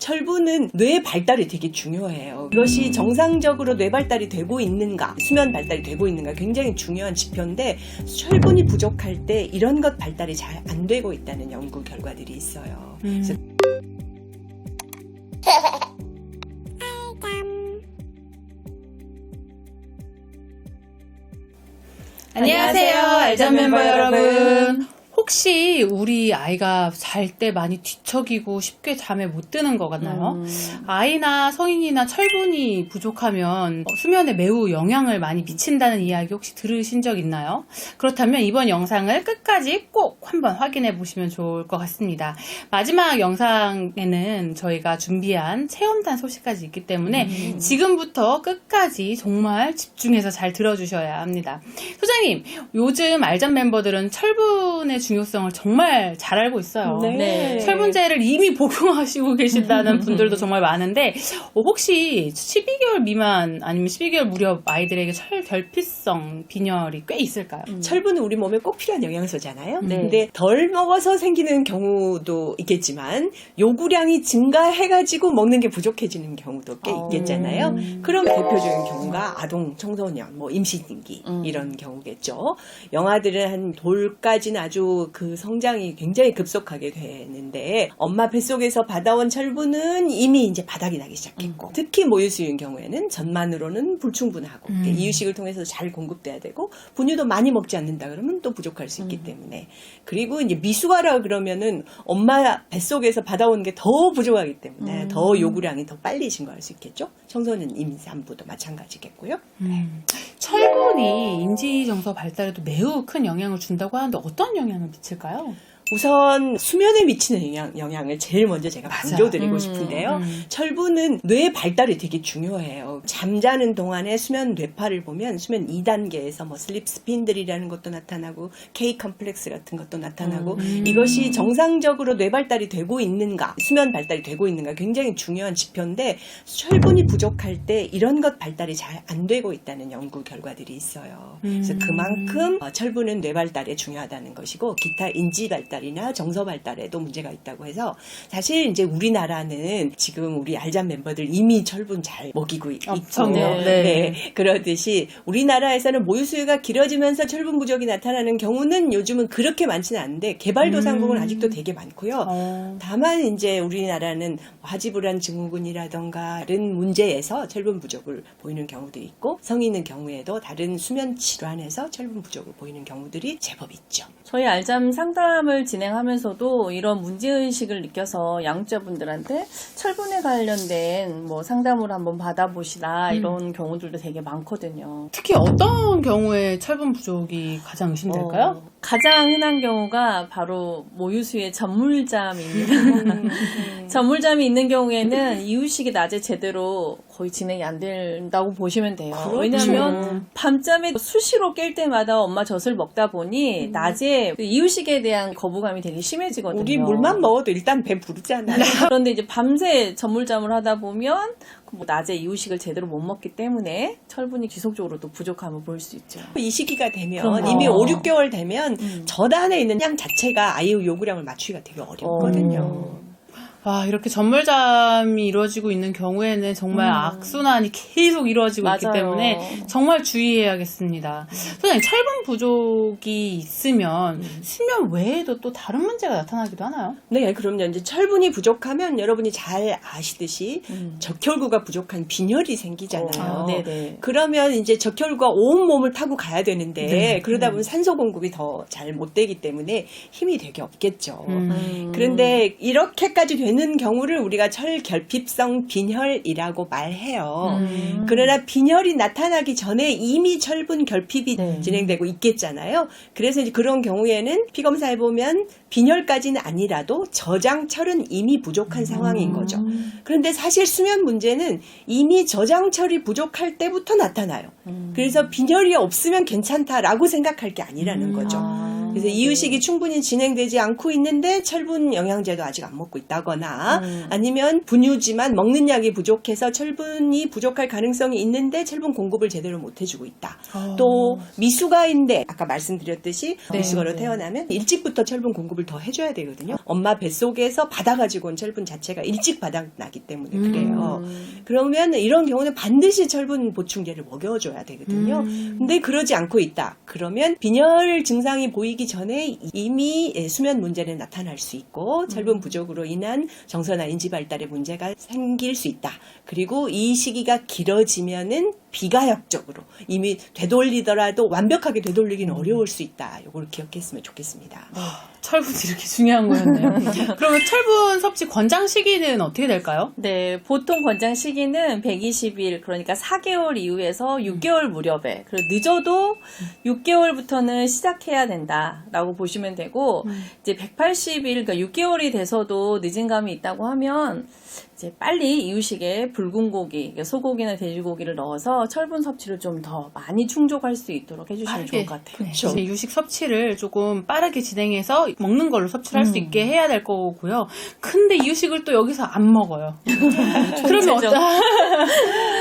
철분은 뇌 발달이 되게 중요해요. 이것이 정상적으로 뇌 발달이 되고 있는가, 수면 발달이 되고 있는가 굉장히 중요한 지표인데 철분이 부족할 때 이런 것 발달이 잘 안 되고 있다는 연구 결과들이 있어요. 그래서 안녕하세요, 알잠 멤버 여러분. 혹시 우리 아이가 잘 때 많이 뒤척이고 쉽게 잠에 못 드는 것 같나요? 아이나 성인이나 철분이 부족하면 수면에 매우 영향을 많이 미친다는 이야기 혹시 들으신 적 있나요? 그렇다면 이번 영상을 끝까지 꼭 한번 확인해 보시면 좋을 것 같습니다. 마지막 영상에는 저희가 준비한 체험단 소식까지 있기 때문에 지금부터 끝까지 정말 집중해서 잘 들어주셔야 합니다. 소장님, 요즘 알잠 멤버들은 철분의 중요성을 정말 잘 알고 있어요. 네. 철분제를 이미 복용하시고 계신다는 분들도 정말 많은데 혹시 12개월 미만 아니면 12개월 무렵 아이들에게 철결핍성 빈혈이 꽤 있을까요? 철분은 우리 몸에 꼭 필요한 영양소잖아요. 네. 근데 덜 먹어서 생기는 경우도 있겠지만 요구량이 증가해가지고 먹는 게 부족해지는 경우도 꽤 있겠잖아요. 그런 대표적인 경우가 아동, 청소년, 뭐 임신기 이런 경우겠죠. 영아들은 한 돌까지는 아주 그 성장이 굉장히 급속하게 되는데 엄마 뱃속에서 받아온 철분은 이미 이제 바닥이 나기 시작했고 특히 모유수유인 경우에는 전만으로는 불충분하고 이유식을 통해서 잘 공급돼야 되고 분유도 많이 먹지 않는다 그러면 또 부족할 수 있기 때문에 그리고 이제 미숙아라 그러면은 엄마 뱃속에서 받아오는 게 더 부족하기 때문에 더 요구량이 더 빨리 증가할 수 있겠죠. 청소년 임산부도 마찬가지겠고요. 철분이 인지정서 발달에도 매우 큰 영향을 준다고 하는데 어떤 영향을 미칠까요? 우선 수면에 미치는 영향을 제일 먼저 제가 강조드리고 싶은데요. 철분은 뇌 발달이 되게 중요해요. 잠자는 동안에 수면 뇌파를 보면 수면 2단계에서 뭐 슬립 스핀들이라는 것도 나타나고 K 컴플렉스 같은 것도 나타나고 이것이 정상적으로 뇌 발달이 되고 있는가, 수면 발달이 되고 있는가 굉장히 중요한 지표인데 철분이 부족할 때 이런 것 발달이 잘 안 되고 있다는 연구 결과들이 있어요. 그래서 그만큼 철분은 뇌 발달에 중요하다는 것이고 기타 인지 발달 이나 정서 발달에도 문제가 있다고 해서 사실 이제 우리나라는 지금 우리 알잠 멤버들 이미 철분 잘 먹이고 있고 네. 그러듯이 우리나라에서는 모유수유가 길어지면서 철분 부족이 나타나는 경우는 요즘은 그렇게 많지는 않은데 개발도상국은 아직도 되게 많고요. 다만 이제 우리나라는 화지불안 증후군이라던가 다른 문제에서 철분 부족을 보이는 경우도 있고 성인의 경우에도 다른 수면 질환에서 철분 부족을 보이는 경우들이 제법 있죠. 저희 알잠 상담을 진행하면서도 이런 문제의식을 느껴서 양육자분들한테 철분에 관련된 뭐 상담을 한번 받아보시라 이런 경우들도 되게 많거든요. 특히 어떤 경우에 철분 부족이 가장 의심될까요? 가장 흔한 경우가 바로 모유수유의 전물잠입니다. 전물잠이 있는 경우에는 이유식이 낮에 제대로 거의 진행이 안 된다고 보시면 돼요. 그렇죠. 왜냐하면 밤잠에 수시로 깰 때마다 엄마 젖을 먹다 보니 낮에 그 이유식에 대한 거부감이 되게 심해지거든요. 우리 물만 먹어도 일단 배 부르잖아요. 그런데 이제 밤새 전물잠을 하다 보면 뭐 낮에 이유식을 제대로 못 먹기 때문에 철분이 지속적으로 또 부족함을 볼 수 있죠. 이 시기가 되면 그럼요. 이미 5, 6개월 되면 젖 안에 있는 양 자체가 아이의 요구량을 맞추기가 되게 어렵거든요. 와, 이렇게 전물잠이 이루어지고 있는 경우에는 정말 악순환이 계속 이루어지고 있기 맞아요. 때문에 정말 주의해야겠습니다. 선생님, 철분 부족이 있으면 수면 외에도 또 다른 문제가 나타나기도 하나요? 네, 그럼요. 이제 철분이 부족하면 여러분이 잘 아시듯이 적혈구가 부족한 빈혈이 생기잖아요. 네네. 그러면 이제 적혈구가 온 몸을 타고 가야 되는데 그러다 보면 산소 공급이 더 잘 못 되기 때문에 힘이 되게 없겠죠. 그런데 이렇게까지 되는 경우를 우리가 철결핍성 빈혈이라고 말해요. 그러나 빈혈이 나타나기 전에 이미 철분 결핍이 진행되고 있겠잖아요. 그래서 이제 그런 경우에는 피 검사해 보면 빈혈까지는 아니라도 저장철은 이미 부족한 상황인 거죠. 그런데 사실 수면 문제는 이미 저장철이 부족할 때부터 나타나요. 그래서 빈혈이 없으면 괜찮다라고 생각할 게 아니라는 거죠. 그래서 이유식이 충분히 진행되지 않고 있는데 철분 영양제도 아직 안 먹고 있다거나 아니면 분유지만 먹는 약이 부족해서 철분이 부족할 가능성이 있는데 철분 공급을 제대로 못 해주고 있다. 또 미숙아인데 아까 말씀드렸듯이 미숙아로 태어나면 일찍부터 철분 공급을 더 해줘야 되거든요. 엄마 뱃속에서 받아가지고 온 철분 자체가 일찍 바닥나기 때문에 그래요. 그러면 이런 경우는 반드시 철분 보충제를 먹여줘야 되거든요. 근데 그러지 않고 있다. 그러면 빈혈 증상이 보이기 전에 이미 수면 문제는 나타날 수 있고 철분 부족으로 인한 정서나 인지 발달에 문제가 생길 수 있다. 그리고 이 시기가 길어지면은 비가역적으로 이미 되돌리더라도 완벽하게 되돌리기는 어려울 수 있다. 이걸 기억했으면 좋겠습니다. 철분이 이렇게 중요한 거였네요. 그러면 철분 섭취 권장 시기는 어떻게 될까요? 네, 보통 권장 시기는 120일, 그러니까 4개월 이후에서 6개월 무렵에, 그리고 늦어도 6개월부터는 시작해야 된다라고 보시면 되고, 이제 180일, 그러니까 6개월이 돼서도 늦은 감이 있다고 하면, 이제 빨리 이유식에 붉은 고기, 그러니까 소고기나 돼지고기를 넣어서 철분 섭취를 좀 더 많이 충족할 수 있도록 해주시면 좋을 것 같아요. 그렇죠. 이제 유식 섭취를 조금 빠르게 진행해서 먹는 걸로 섭취를 할 수 있게 해야 될 거고요. 근데 이유식을 또 여기서 안 먹어요. 그러면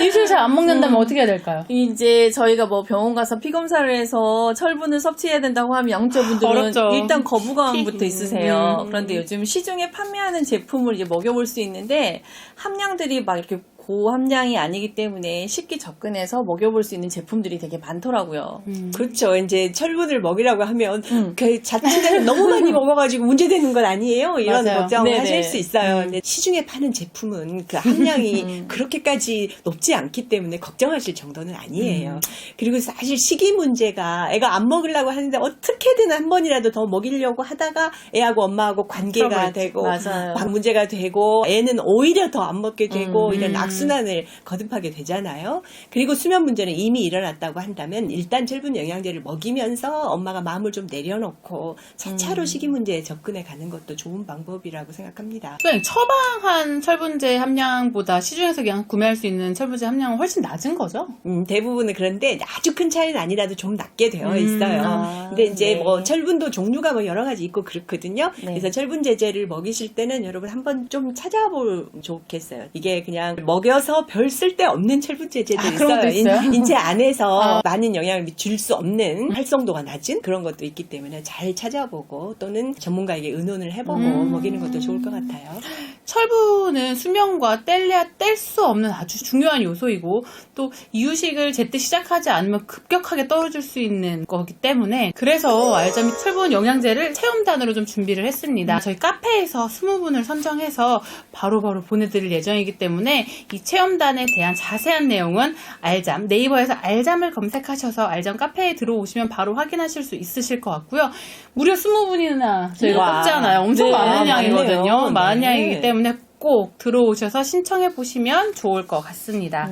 이유식을 잘 안 먹는다면 어떻게 해야 될까요? 이제 저희가 뭐 병원 가서 피 검사를 해서 철분을 섭취해야 된다고 하면 양육자분들은 어렵죠. 일단 거부감부터 있으세요. 그런데 요즘 시중에 판매하는 제품을 이제 먹여볼 수 있는데 함량들이 막 이렇게 고함량이 아니기 때문에 쉽게 접근해서 먹여볼 수 있는 제품들이 되게 많더라고요. 그렇죠. 이제 철분을 먹이라고 하면 그 자칫하면 너무 많이 먹어가지고 문제되는 건 아니에요. 이런 맞아요. 걱정을 네네. 하실 수 있어요. 근데 시중에 파는 제품은 그 함량이 그렇게까지 높지 않기 때문에 걱정하실 정도는 아니에요. 그리고 사실 식이 문제가 애가 안 먹으려고 하는데 어떻게든 한 번이라도 더 먹이려고 하다가 애하고 엄마하고 관계가 트러블 되고 맞아요. 막 문제가 되고 애는 오히려 더 안 먹게 되고 이런 악순환을 거듭하게 되잖아요. 그리고 수면 문제는 이미 일어났다고 한다면 일단 철분 영양제를 먹이면서 엄마가 마음을 좀 내려놓고 차차로 식이 문제에 접근해 가는 것도 좋은 방법이라고 생각합니다. 그냥 처방한 철분제 함량보다 시중에서 그냥 구매할 수 있는 철분제 함량은 훨씬 낮은 거죠? 대부분은 그런데 아주 큰 차이는 아니라도 좀 낮게 되어 있어요. 근데 이제 네. 뭐 철분도 종류가 뭐 여러 가지 있고 그렇거든요. 네. 그래서 철분 제제를 먹이실 때는 여러분 한번 좀 찾아보면 좋겠어요. 이게 그냥 먹여서 별 쓸데 없는 철분 제제도 그런 것도 있어요? 인체 안에서 많은 영향을 줄 수 없는 활성도가 낮은 그런 것도 있기 때문에 잘 찾아보고 또는 전문가에게 의논을 해보고 먹이는 것도 좋을 것 같아요. 철분은 수면과 뗄래야 뗄 수 없는 아주 중요한 요소이고 또 이유식을 제때 시작하지 않으면 급격하게 떨어질 수 있는 거기 때문에 그래서 알자미 철분 영양제를 체험단으로 좀 준비를 했습니다. 저희 카페에서 20분을 선정해서 바로바로 보내드릴 예정이기 때문에 이 체험단에 대한 자세한 내용은 알잠 네이버에서 알잠을 검색하셔서 알잠 카페에 들어오시면 바로 확인하실 수 있으실 것 같고요. 무려 20분이나 저희가 와. 뽑잖아요. 엄청 네, 많은 양이거든요. 많네요. 많은 네. 양이기 때문에 꼭 들어오셔서 신청해 보시면 좋을 것 같습니다.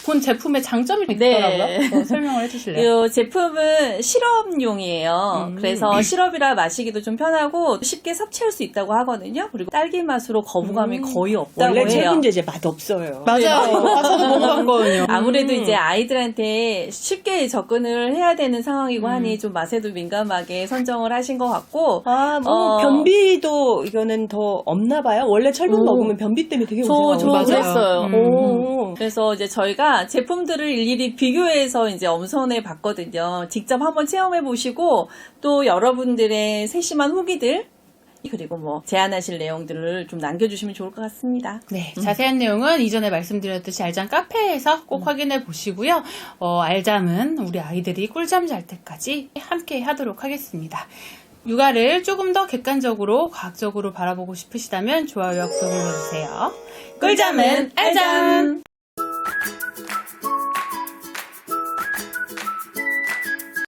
본 제품의 장점이 있더라고요. 네. 설명을 해주실래요? 이 제품은 시럽용이에요. 그래서 시럽이라 마시기도 좀 편하고 쉽게 섭취할 수 있다고 하거든요. 그리고 딸기 맛으로 거부감이 거의 없다고 원래 해요. 철분 제제 맛 없어요. 맞아요. 저도 먹어봤거든요. 아무래도 이제 아이들한테 쉽게 접근을 해야 되는 상황이고 하니 좀 맛에도 민감하게 선정을 하신 것 같고 변비도 이거는 더 없나 봐요. 원래 철분 먹으면 변비 때문에 되게 저 문제가 그랬어요. 오. 그래서 이제 저희가 제품들을 일일이 비교해서 이제 엄선해 봤거든요. 직접 한번 체험해 보시고 또 여러분들의 세심한 후기들 그리고 뭐 제안하실 내용들을 좀 남겨주시면 좋을 것 같습니다. 네, 자세한 내용은 이전에 말씀드렸듯이 알잠 카페에서 꼭 확인해 보시고요. 알잠은 우리 아이들이 꿀잠 잘 때까지 함께 하도록 하겠습니다. 육아를 조금 더 객관적으로 과학적으로 바라보고 싶으시다면 좋아요와 구독을 눌러주세요. 꿀잠은 알잠!